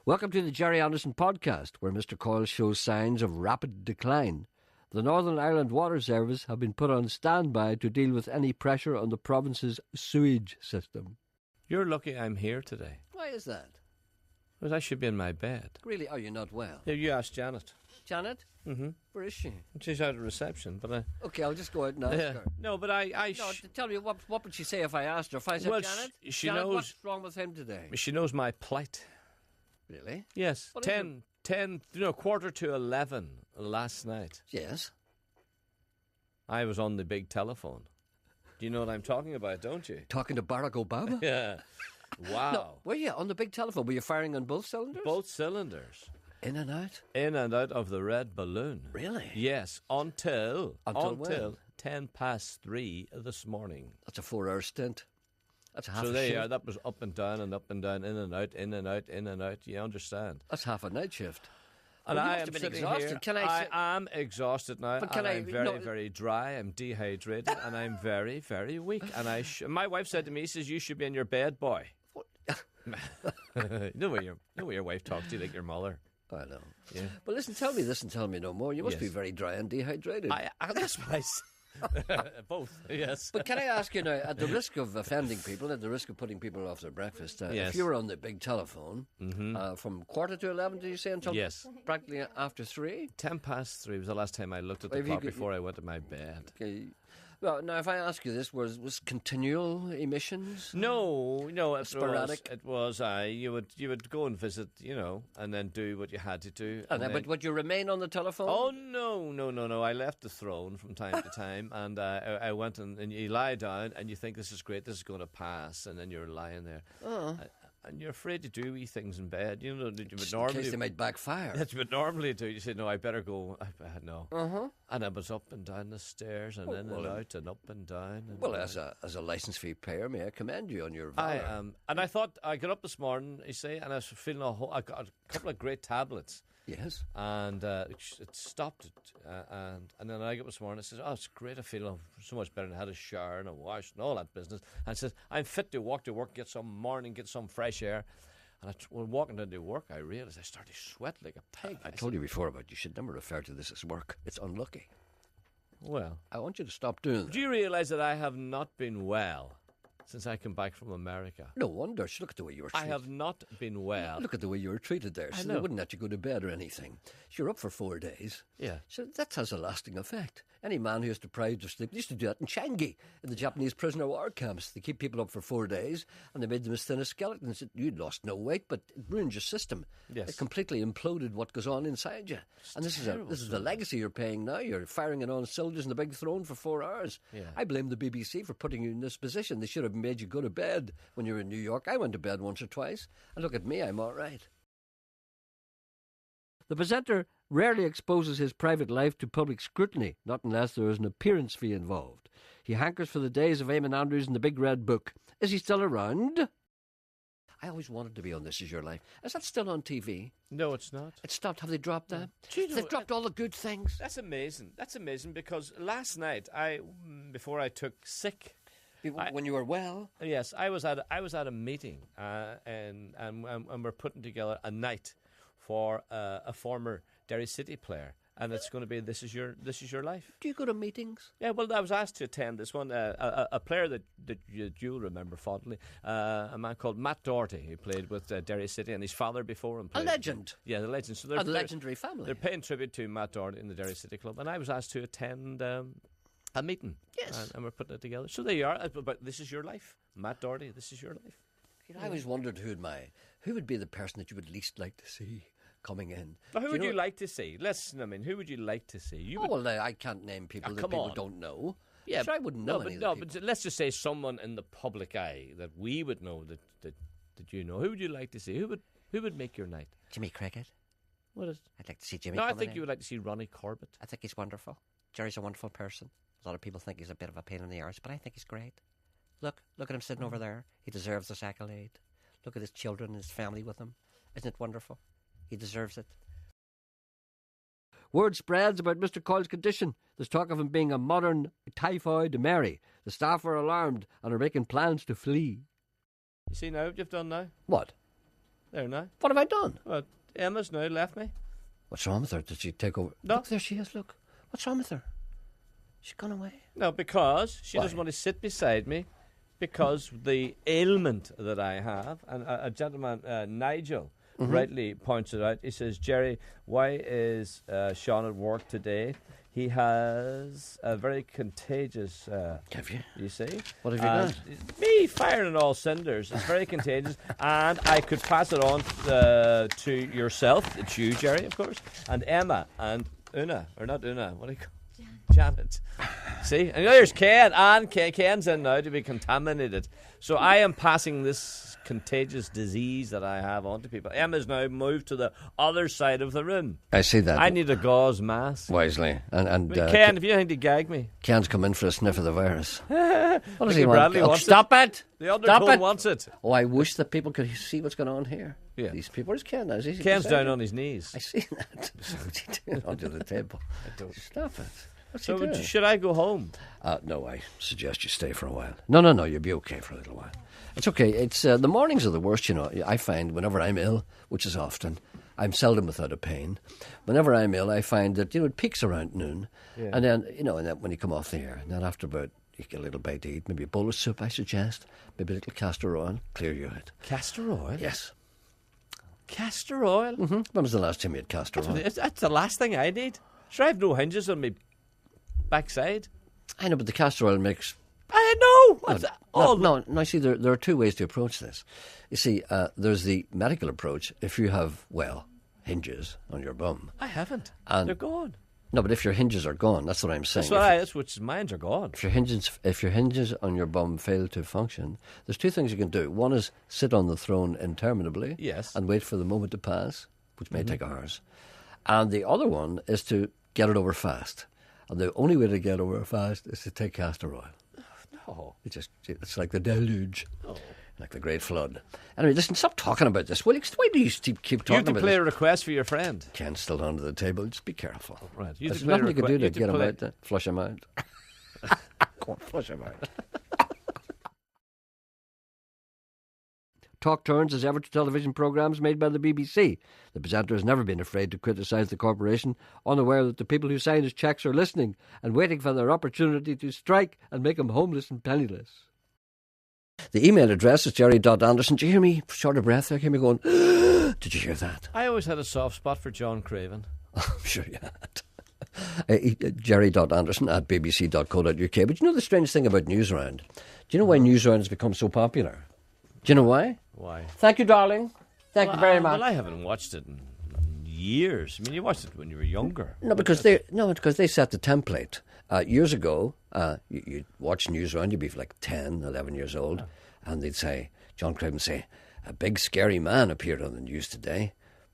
Welcome to the Jerry Anderson podcast, where Mr. Coyle shows signs of rapid decline. The Northern Ireland Water Service have been put on standby to deal with any pressure on the province's sewage system. You're lucky I'm here today. Why is that? Because I should be in my bed. Really? Are you not well? Yeah, you ask Janet. Janet? Mm-hmm. Where is she? She's out of reception, but Okay, I'll just go out and ask her. No, but No, tell me, what would she say if I asked her? If I said, Well, Janet, she Janet, knows- what's wrong with him today? she knows my plight. Really? Yes, What is 11 last night. Yes. I was on the big telephone. Do you know what I'm talking about, don't you? Talking to Barack Obama? Yeah. Wow. No, were you on the big telephone? Were you firing on both cylinders? Both cylinders. In and out? In and out of the red balloon. Really? Yes, until when? 3:10 this morning. That's a 4-hour stint. That's half So a there you shift. are. That was up and down and up and down, in and out, in and out, in and out. You understand? That's half a night shift. And Well, you I must am have been sitting exhausted. here. Can I I say- am exhausted now, But can and I- I'm very, no- very dry. I'm dehydrated, and I'm very, very weak. And my wife said to me, "says you should be in your bed, boy." You know where your wife talks to you like your mother. I know. Yeah. But listen, tell me this and tell me no more. You must Yes. be very dry and dehydrated. That's what I said. Both, yes. But can I ask you now, at the risk of offending people, at the risk of putting people off their breakfast, Yes. if you were on the big telephone from 11:15, did you say, until Yes. practically after 3? 3:10 was the last time I looked at Well, the if you clock could- before I went to my bed. Okay. Well, now, if I ask you this, was continual emissions? No, Sporadic? It was. You would go and visit, and then do what you had to do. And then, but would you remain on the telephone? Oh no! I left the throne from time to time, and I went and you lie down and you think this is great, this is going to pass, and then you're lying there, and you're afraid to do wee things in bed. You know, that you would Just in normally case they might backfire. that you would normally do. You say, no, I better go. No, and I was up and down the stairs and in and out and up and down. And Well, as a license fee payer, may I commend you on your I valour? am, and I thought I got up this morning, you see, and I was feeling I got a couple of great tablets. Yes. And it stopped it. And then I got up this morning and says, "Oh, it's great. I feel so much better. And I had a shower and a wash and all that business." And says, "I'm fit to walk, get some fresh air." And when walking down to work, I realised I started to sweat like a pig. I told you before about you should never refer to this as work. It's unlucky. Well, I want you to stop doing that. do you realise that I have not been well since I came back from America? No wonder. Look at the way you were I treated. have not been well. Look at the way you were treated there. So know. they wouldn't let you go to bed or anything. So you're up for 4 days. Yeah. So that has a lasting effect. Any man who is deprived of sleep, they used to do that in Changi, in the Japanese prisoner war camps. They keep people up for 4 days and they made them as thin as skeletons. You'd lost no weight, but it ruined your system. Yes. It completely imploded what goes on inside you. And this is the legacy you're paying now. You're firing it on soldiers in the big throne for 4 hours. Yeah. I blame the BBC for putting you in this position. They should have made you go to bed when you were in New York. I went to bed once or twice. And look at me, I'm all right. The presenter rarely exposes his private life to public scrutiny, not unless there is an appearance fee involved. He hankers for the days of Eamon Andrews and the Big Red Book. Is he still around? I always wanted to be on This Is Your Life. Is that still on TV? No, it's not. It stopped. Have they dropped that? Do you know- They've dropped all the good things. That's amazing. That's amazing because last night, before I took sick. When you were well. Yes, I was at a meeting, and we're putting together a night for a former Derry City player, and it's going to be This Is Your Life. Do you go to meetings? Yeah, well, I was asked to attend this one. A player that you'll remember fondly, a man called Matt Doherty, who played with Derry City, and his father before him. A legend. Yeah, the legend. So A legendary family. They're paying tribute to Matt Doherty in the Derry City Club, and I was asked to attend a meeting. Yes. And we're putting it together. So there you are. But This Is Your Life. Matt Doherty, This Is Your Life. You know, I always wondered who would be the person that you would least like to see coming in. Now, who Do would you know- like to see? Listen, who would you like to see? You Oh, well, I can't name people that come people on. don't know. Sure, I wouldn't know any of the people. but let's just say someone in the public eye that we would know that you know. Who would you like to see? Who would make your night? Jimmy Cricket. What is? I'd like to see Jimmy. No, I coming think in. you would like to see Ronnie Corbett. I think he's wonderful. Jerry's a wonderful person. A lot of people think he's a bit of a pain in the arse, but I think he's great. Look at him sitting over there. He deserves this accolade. Look at his children and his family with him. Isn't it wonderful? He deserves it. Word spreads about Mr. Coyle's condition. There's talk of him being a modern typhoid Mary. The staff are alarmed and are making plans to flee. You see now what you've done now? What? There now. What have I done? Well, Emma's now left me. What's wrong with her? Did she take over? No. Look, there she is, look. What's wrong with her? She's gone away. No, because she Why? doesn't want to sit beside me because the ailment that I have, and a gentleman, Nigel, rightly points it out. He says, Jerry, why is Sean at work today? He has a very contagious... Have you? You see? What have you got? Me firing on all cinders. It's very contagious. And I could pass it on to yourself. It's you, Jerry, of course. And Emma and Una. Or not Una. What do you call Janet. See? And there's Ken. And Ken's in now to be contaminated. So I am passing this contagious disease that I have onto people. Emma's now moved to the other side of the room. I see that. I need a gauze mask. Wisely. And Ken, if you think to gag me. Ken's come in for a sniff of the virus. What does Mickey he want? Bradley Oh, wants stop it! The Stop undertone it! wants it. Oh, I wish that people could see what's going on here. Yeah. These people. Where's Ken now? Is he Ken's beside down you? on his knees. I see that. What's he doing under the table? Stop it. What's he So doing? should I go home? No, I suggest you stay for a while. No, you'll be okay for a little while. It's okay. It's the mornings are the worst, you know. I find whenever I'm ill, which is often, I'm seldom without a pain. Whenever I'm ill, I find that, it peaks around noon. Yeah. And then, and then when you come off the air, and then after about, you get a little bite to eat, maybe a bowl of soup, I suggest, maybe a little castor oil, clear you out. Castor oil? Yes. Castor oil? Mm-hmm. When was the last time you had castor oil? That's the last thing I need. Sure, I have no hinges on my backside. I know, but the castor oil makes... I know. What's that? Oh, No, see, there are two ways to approach this. You see, there's the medical approach. If you have, hinges on your bum. I haven't. And- They're gone. No, but if your hinges are gone, that's what I'm saying. That's which mine are gone. If your hinges on your bum fail to function, there's two things you can do. One is sit on the throne interminably, Yes. and wait for the moment to pass, which may take hours. And the other one is to get it over fast. And the only way to get over fast is to take castor oil. No. It's like the deluge, like the great flood. Anyway, listen, stop talking about this. Why do you keep You talking have to about play this? a request for your friend. Ken's still under the table. Just be careful. Right. You have There's to play nothing you can do to you have get him play- out there. Flush him out. Go on, flush him out. Talk turns as ever to television programmes made by the BBC. The presenter has never been afraid to criticise the corporation, unaware that the people who sign his cheques are listening and waiting for their opportunity to strike and make him homeless and penniless. The email address is jerry.anderson. Did you hear me short of breath there? Hear me going, did you hear that? I always had a soft spot for John Craven. I'm sure you had. Jerry.anderson at bbc.co.uk. But you know the strange thing about Newsround? Do you know why Newsround has become so popular? Do you know why? Why? Thank you, darling. Thank you very much. Well, I haven't watched it in years. I mean, you watched it when you were younger. No, because they set the template. Years ago, you'd watch Newsround, you'd be like 10, 11 years old, and they'd say, John Craven would say, a big scary man appeared on the news today,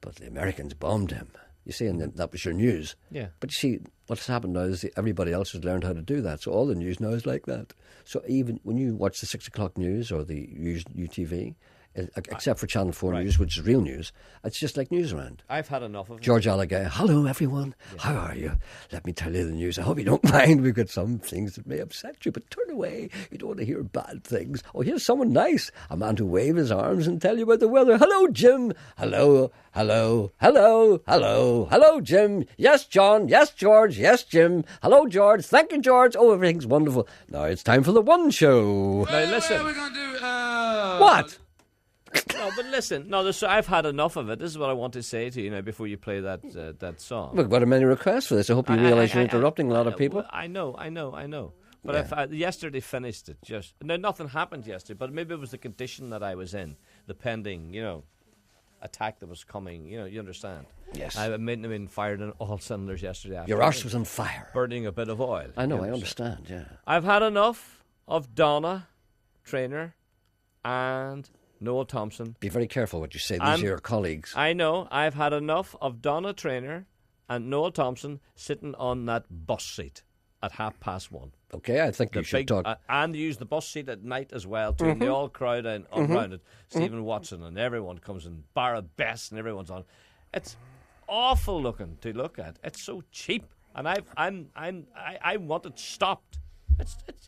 but the Americans bombed him. You see, and then that was your news. Yeah. But you see, what's happened now is everybody else has learned how to do that, so all the news now is like that. So even when you watch the 6 o'clock news or the UTV, except for Channel 4 Right. News, which is real news, it's just like Newsround. I've had enough of it. George Allagay, hello everyone, how are you? Let me tell you the news. I hope you don't mind. We've got some things that may upset you, but turn away. You don't want to hear bad things. Oh, here's someone nice, a man to wave his arms and tell you about the weather. Hello, Jim. Hello, Jim. Yes, John. Yes, George. Yes, Jim. Hello, George. Thank you, George. Oh, everything's wonderful. Now it's time for the One Show. Now, listen. What are we going to do? What? No, but listen. No, I've had enough of it. This is what I want to say to you now before you play that song. We've got many requests for this. I hope you realise you're interrupting a lot of people. I know. But Yeah. yesterday finished it. Nothing happened yesterday, but maybe it was the condition that I was in, the pending, attack that was coming. You understand? Yes. I might have been fired on all cylinders yesterday afternoon. Your arse was on fire. burning a bit of oil. I know, You I understand, yeah. I've had enough of Donna Traynor and Noel Thompson. Be very careful what you say. These are your colleagues. I know. I've had enough of Donna Traynor and Noel Thompson sitting on that bus seat at 1:30. Okay, I think you should talk. And use the bus seat at night as well too. And they all crowd in around it. Stephen Watson and everyone comes in. Barra Best and everyone's on. It's awful looking to look at. It's so cheap, and I want it stopped.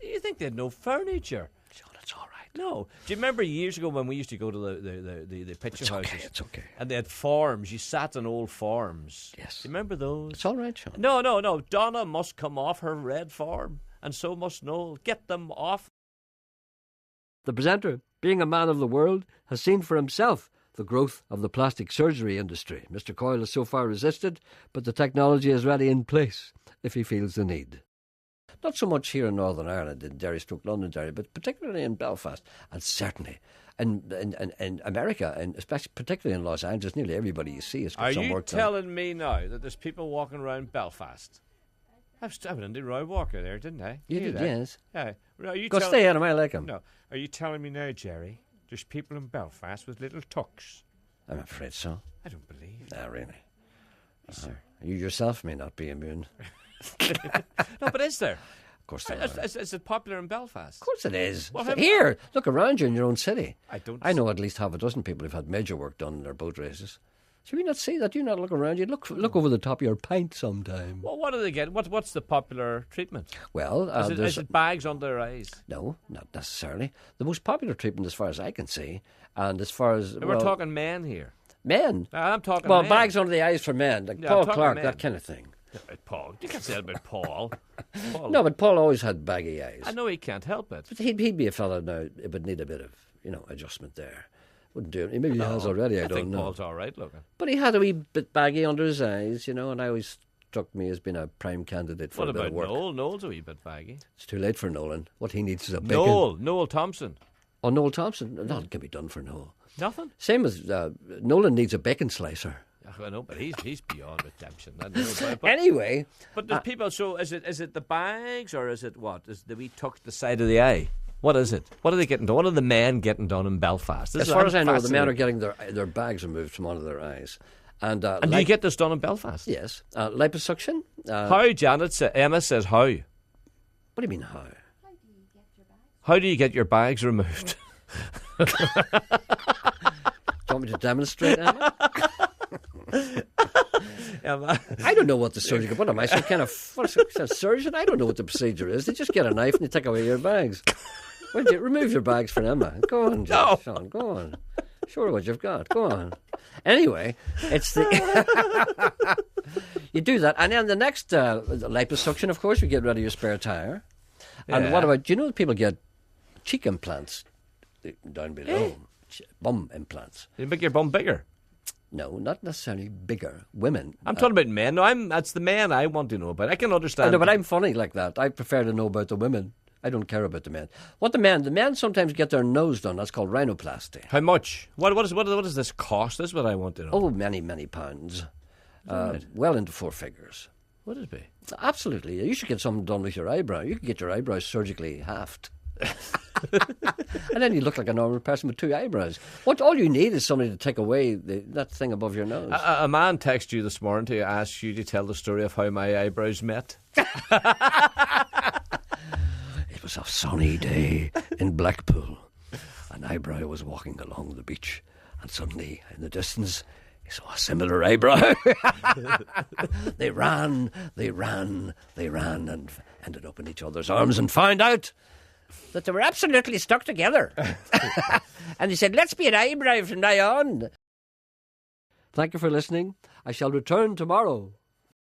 You think they had no furniture? John, it's all right. No. Do you remember years ago when we used to go to the picture houses? It's okay. And they had forms. You sat on old forms. Yes. Do you remember those? It's all right, Sean. No. Donna must come off her red form, and so must Noel. Get them off. The presenter, being a man of the world, has seen for himself the growth of the plastic surgery industry. Mr. Coyle has so far resisted, but the technology is ready in place if he feels the need. Not so much here in Northern Ireland, in Derry/Londonderry, but particularly in Belfast, and certainly in America, and especially particularly in Los Angeles. Nearly everybody you see has got some work done. Are you telling me now that there's people walking around Belfast? I went into Roy Walker there, didn't I? You did, yes. Yeah. Are you Go stay out of my like him. No. Are you telling me now, Jerry, there's people in Belfast with little tucks? I'm afraid so. I don't believe. Ah, really? Yes, sir. You yourself may not be immune. No, but is there? Of course there are. Is it popular in Belfast? Of course it is. Well, how- Here, look around you in your own city. I know at least half a dozen people who've had major work done in their boat races. Should we not see that? Do you not look around you? Look over the top of your pint sometime. Well, what do they get? What's the popular treatment? Well, Is it bags under their eyes? No, not necessarily. The most popular treatment, as far as I can see, and as far as We're talking men here. men. I'm talking. Well, men. bags under the eyes for men, like Yeah, Paul I'm talking Clark, men. that kind of thing. Paul, you can't say that about Paul. Paul. No, but Paul always had baggy eyes. I know he can't help it. But he'd be a fellow now. It would need a bit of adjustment there. Wouldn't do it. Maybe he has already. I don't think know. Paul's all right looking. But he had a wee bit baggy under his eyes, and I always struck me as being a prime candidate for What a bit about of work. Noel? Noel's a wee bit baggy. It's too late for Nolan. What he needs is a big Noel Thompson. Oh, Noel Thompson. Nothing can be done for Noel. Nothing. Same as Nolan needs a bacon slicer. I know, but he's beyond redemption. I know, but Anyway, but there's people. So is it the bags or is it what? Is the wee tuck to the side of the eye? What is it? What are they getting done? What are the men getting done in Belfast? as far as I know, the men are getting their bags removed from under their eyes. And do you get this done in Belfast? Yes. Liposuction. How, Janet? Emma says how. What do you mean how? How do you get your bags removed? Do you want me to demonstrate, Emma? Emma. I don't know what the surgery. What am I, some kind of surgeon? I don't know what the procedure is. They just get a knife and they take away your bags. Well, remove your bags for Emma. Go on, Sean. Go on. Show her what you've got. Go on. Anyway, it's the you do that, and then the next liposuction. Of course, you get rid of your spare tire. And what about? Do you know that people get cheek implants down below? Bum implants. You make your bum bigger. No, not necessarily bigger. Women. I'm talking about men. No, that's the men I want to know about. I can understand. I know, but I'm funny like that. I prefer to know about the women. I don't care about the men. The men sometimes get their nose done. That's called rhinoplasty. How much? What does this cost? This is what I want to know. Oh, many pounds. Well into four figures. What would it be? Absolutely. You should get something done with your eyebrow. You could get your eyebrows surgically halved. And then you look like a normal person with two eyebrows. All you need is somebody to take away that thing above your nose. A man texted you this morning to ask you to tell the story of how my eyebrows met. It was a sunny day in Blackpool. An eyebrow was walking along the beach, and suddenly, in the distance, he saw a similar eyebrow. They ran, and ended up in each other's arms and found out that they were absolutely stuck together. And he said, let's be an eyebrow from now on. Thank you for listening. I shall return tomorrow.